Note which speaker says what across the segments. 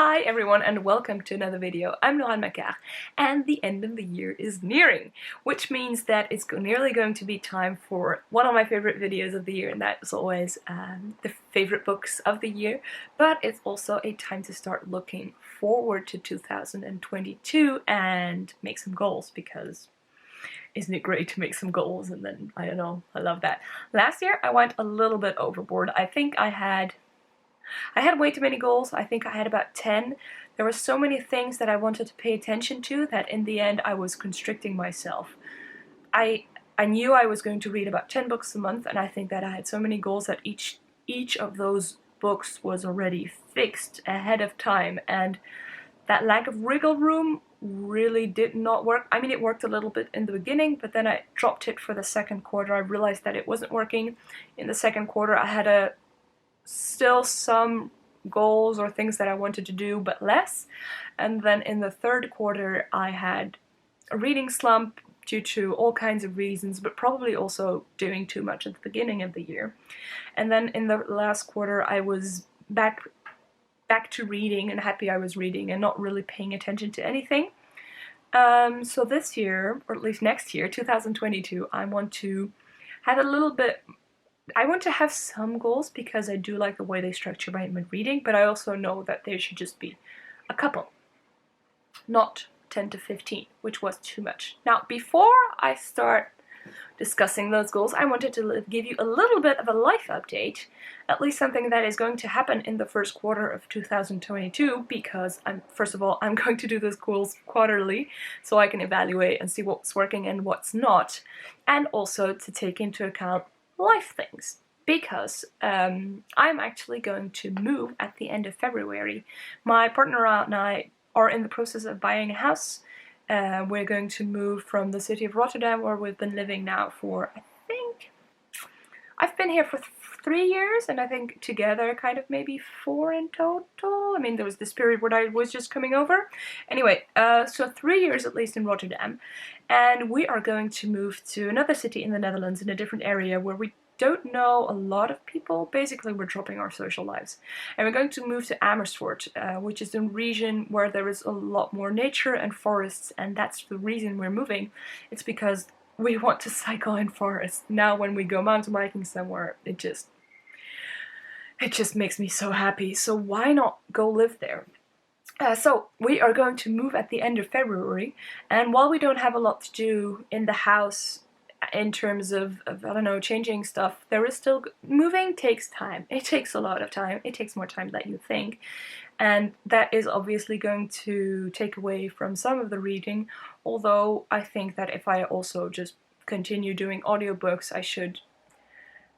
Speaker 1: Hi everyone and welcome to another video. I'm lauranemacquart and the end of the year is nearing, which means that it's nearly going to be time for one of my favorite videos of the year, and that is always the favorite books of the year, but it's also a time to start looking forward to 2022 and make some goals, because isn't it great to make some goals? And then, I don't know, I love that. Last year I went a little bit overboard. I think I had way too many goals. I think I had about 10. There were so many things that I wanted to pay attention to that in the end I was constricting myself. I knew I was going to read about 10 books a month, and I think that I had so many goals that each of those books was already fixed ahead of time, and that lack of wiggle room really did not work. I mean, it worked a little bit in the beginning, but then I dropped it for the second quarter. I realized that it wasn't working. In the second quarter I had still some goals or things that I wanted to do, but less. And then in the third quarter I had a reading slump due to all kinds of reasons, but probably also doing too much at the beginning of the year. And then in the last quarter I was back to reading and happy I was reading and not really paying attention to anything. So this year, or at least next year, 2022, I want to have some goals, because I do like the way they structure my reading, but I also know that there should just be a couple, not 10 to 15, which was too much. Now, before I start discussing those goals, I wanted to give you a little bit of a life update, at least something that is going to happen in the first quarter of 2022, because first of all, I'm going to do those goals quarterly, so I can evaluate and see what's working and what's not, and also to take into account life things, because I'm actually going to move at the end of February. My partner and I are in the process of buying a house. We're going to move from the city of Rotterdam, where we've been living now for, I think, I've been here for 3 years, and I think together kind of maybe 4 in total. I mean, there was this period where I was just coming over. Anyway, so 3 years at least in Rotterdam, and we are going to move to another city in the Netherlands, in a different area where we don't know a lot of people. Basically, we're dropping our social lives, and we're going to move to Amersfoort, which is a region where there is a lot more nature and forests, and that's the reason we're moving. It's because we want to cycle in forests. Now when we go mountain biking somewhere, it just makes me so happy, so why not go live there? So we are going to move at the end of February, and while we don't have a lot to do in the house in terms of I don't know, changing stuff, there is still, moving takes time. It takes a lot of time. It takes more time than you think, and that is obviously going to take away from some of the reading, although I think that if I also just continue doing audiobooks, I should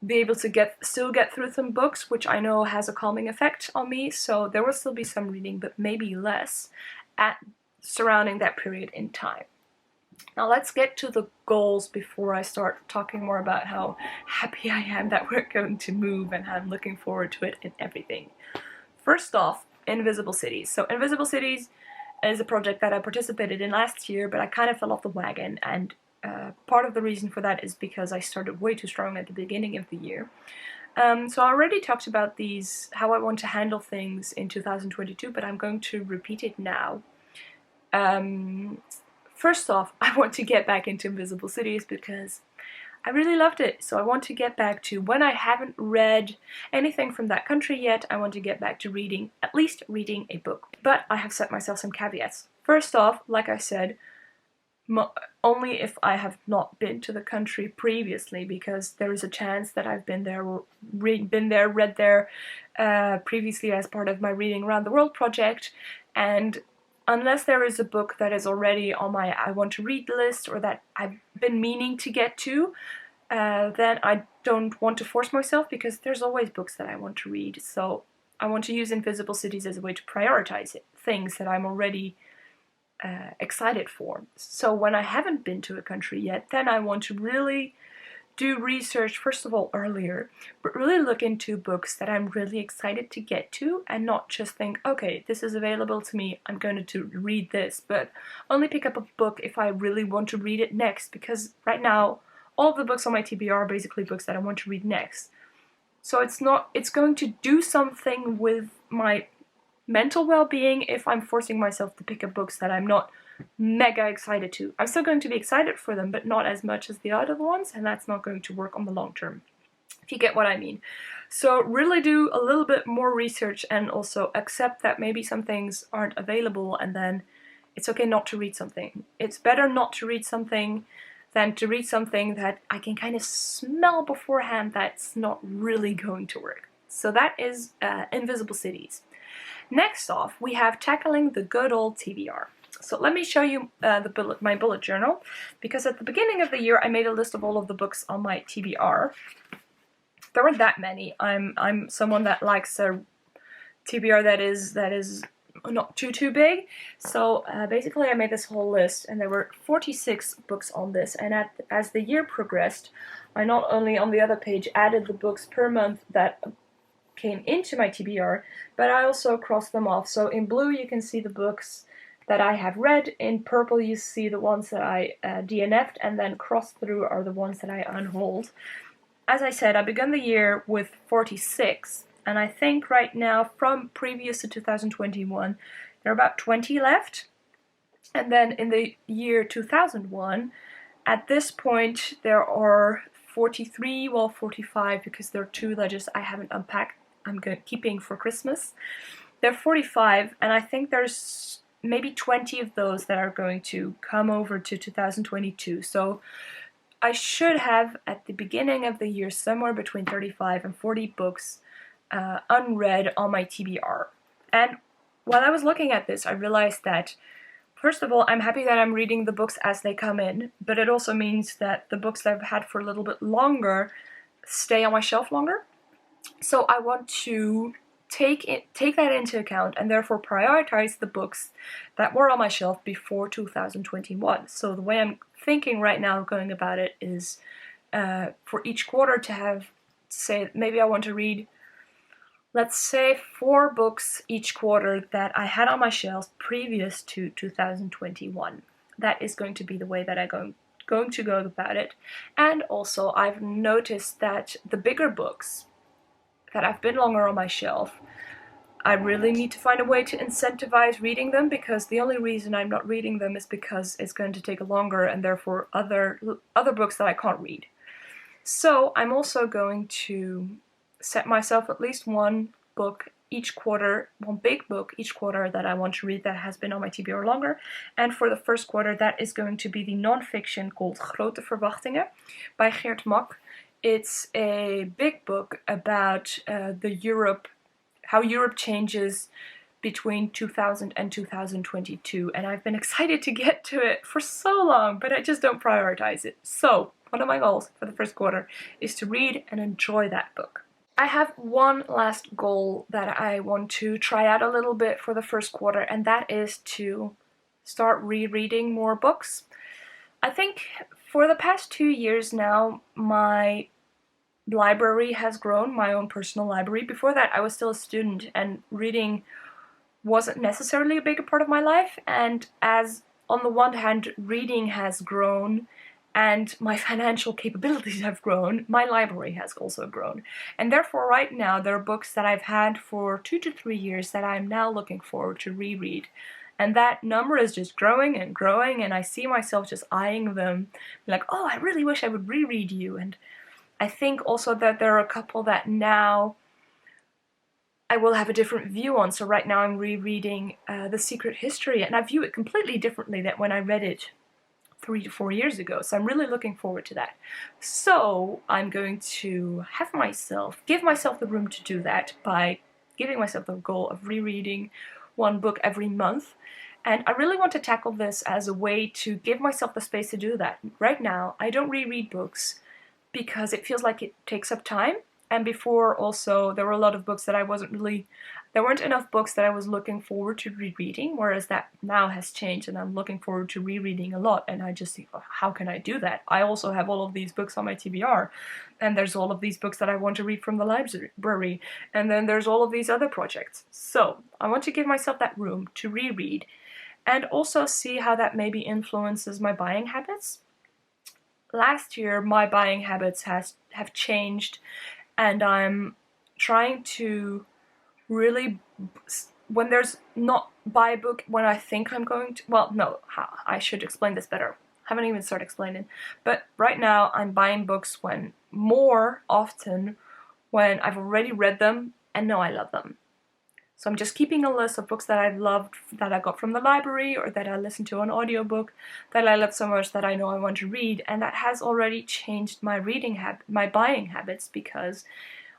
Speaker 1: be able to still get through some books, which I know has a calming effect on me, so there will still be some reading, but maybe less surrounding that period in time. Now let's get to the goals before I start talking more about how happy I am that we're going to move and how I'm looking forward to it and everything. First off, Invisible Cities. So Invisible Cities is a project that I participated in last year, but I kind of fell off the wagon, and part of the reason for that is because I started way too strong at the beginning of the year. So I already talked about how I want to handle things in 2022, but I'm going to repeat it now. First off, I want to get back into Invisible Cities because I really loved it. So I want to get back to, when I haven't read anything from that country yet, I want to get back to reading, at least reading a book. But I have set myself some caveats. First off, like I said, only if I have not been to the country previously, because there is a chance that I've been there, read there previously as part of my Reading Around the World project, and unless there is a book that is already on my I want to read list, or that I've been meaning to get to, then I don't want to force myself, because there's always books that I want to read. So I want to use Invisible Cities as a way to prioritize things that I'm already excited for. So when I haven't been to a country yet, then I want to really do research, first of all, earlier, but really look into books that I'm really excited to get to, and not just think, okay, this is available to me, I'm going to read this, but only pick up a book if I really want to read it next, because right now all of the books on my TBR are basically books that I want to read next. So it's going to do something with my mental well-being if I'm forcing myself to pick up books that I'm not mega excited to. I'm still going to be excited for them, but not as much as the other ones, and that's not going to work on the long term, if you get what I mean. So really do a little bit more research and also accept that maybe some things aren't available, and then it's okay not to read something. It's better not to read something than to read something that I can kind of smell beforehand that's not really going to work. So that is Invisible Cities. Next off, we have Tackling the Good Old TBR. So let me show you my bullet journal, because at the beginning of the year I made a list of all of the books on my TBR. There weren't that many. I'm someone that likes a TBR that is not too big. So basically I made this whole list, and there were 46 books on this, and as the year progressed, I not only on the other page added the books per month that came into my TBR, but I also crossed them off. So in blue you can see the books that I have read, in purple you see the ones that I DNF'd, and then crossed through are the ones that I unhauled. As I said, I began the year with 46, and I think right now, from previous to 2021, there are about 20 left. And then in the year 2001, at this point, there are 43, well 45, because there are two that I haven't unpacked, I'm keeping for Christmas. There are 45, and I think there's maybe 20 of those that are going to come over to 2022. So I should have, at the beginning of the year, somewhere between 35 and 40 books unread on my TBR. And while I was looking at this, I realized that, first of all, I'm happy that I'm reading the books as they come in, but it also means that the books that I've had for a little bit longer stay on my shelf longer. So I want to take that into account, and therefore prioritize the books that were on my shelf before 2021. So the way I'm thinking right now going about it is for each quarter to have, say, maybe I want to read, let's say, 4 books each quarter that I had on my shelves previous to 2021. That is going to be the way that I'm going to go about it. And also I've noticed that the bigger books that have been longer on my shelf, I really need to find a way to incentivize reading them, because the only reason I'm not reading them is because it's going to take longer, and therefore other books that I can't read. So I'm also going to set myself at least one book each quarter, one big book each quarter that I want to read that has been on my TBR longer. And for the first quarter, that is going to be the non-fiction called Grote Verwachtingen by Geert Mak. It's a big book about how Europe changes between 2000 and 2022, and I've been excited to get to it for so long, but I just don't prioritize it. So one of my goals for the first quarter is to read and enjoy that book. I have one last goal that I want to try out a little bit for the first quarter, and that is to start rereading more books. I think for the past 2 years now, my library has grown, my own personal library. Before that, I was still a student, and reading wasn't necessarily a bigger part of my life. And as, on the one hand, reading has grown and my financial capabilities have grown, my library has also grown. And therefore, right now, there are books that I've had for 2 to 3 years that I'm now looking forward to reread. And that number is just growing and growing, and I see myself just eyeing them, like, oh, I really wish I would reread you. And I think also that there are a couple that now I will have a different view on. So right now I'm rereading The Secret History, and I view it completely differently than when I read it 3 to 4 years ago. So I'm really looking forward to that. So I'm going to give myself the room to do that by giving myself the goal of rereading one book every month. And I really want to tackle this as a way to give myself the space to do that. Right now, I don't reread books because it feels like it takes up time. And before also, there were a lot of books that there weren't enough books that I was looking forward to rereading, whereas that now has changed and I'm looking forward to rereading a lot. And I just think, oh, how can I do that? I also have all of these books on my TBR, and there's all of these books that I want to read from the library, and then there's all of these other projects. So I want to give myself that room to reread and also see how that maybe influences my buying habits. Last year, my buying habits have changed, and I'm trying to really when there's not buy a book when I think I'm going to, well, no, I should explain this better. I haven't even started explaining. But right now I'm buying books when, more often, when I've already read them and know I love them. So I'm just keeping a list of books that I've loved, that I got from the library, or that I listened to on audiobook, that I love so much that I know I want to read, and that has already changed my my buying habits, because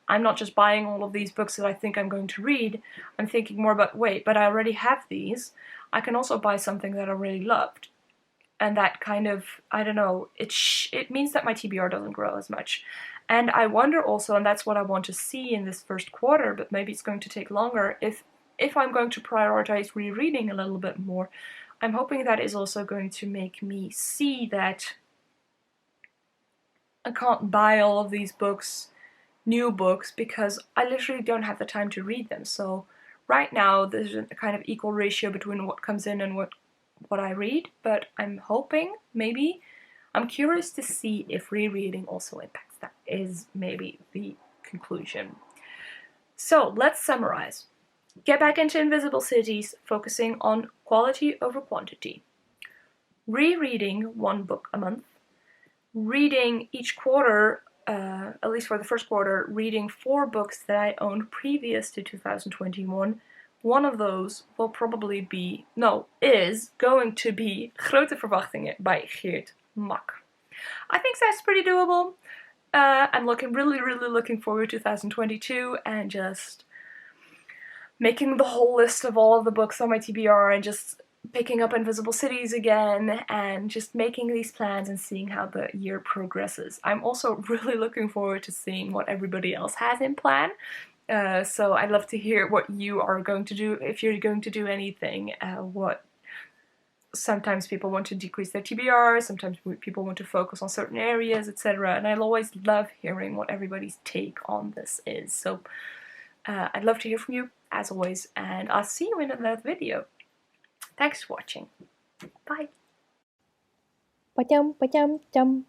Speaker 1: I'm not just buying all of these books that I think I'm going to read. I'm thinking more about, wait, but I already have these. I can also buy something that I really loved. And that kind of, I don't know, it means that my TBR doesn't grow as much. And I wonder also, and that's what I want to see in this first quarter, but maybe it's going to take longer, if I'm going to prioritize rereading a little bit more. I'm hoping that is also going to make me see that I can't buy all of these books, new books, because I literally don't have the time to read them. So right now there's a kind of equal ratio between what comes in and what I read, but I'm hoping, maybe, I'm curious to see if rereading also impacts that, is maybe the conclusion. So let's summarize. Get back into Invisible Cities, focusing on quality over quantity. Rereading 1 book a month. Reading each quarter, at least for the first quarter, reading 4 books that I owned previous to 2021. One of those will probably be, no, is going to be Grote Verwachtingen by Geert Mak. I think that's pretty doable. I'm really looking forward to 2022 and just making the whole list of all of the books on my TBR and just picking up Invisible Cities again and just making these plans and seeing how the year progresses. I'm also really looking forward to seeing what everybody else has in plan. So I'd love to hear what you are going to do, if you're going to do anything. Sometimes people want to decrease their TBR, sometimes people want to focus on certain areas, etc. And I'll always love hearing what everybody's take on this is. So I'd love to hear from you, as always, and I'll see you in another video. Thanks for watching. Bye.
Speaker 2: Ba-chum, ba-chum, chum.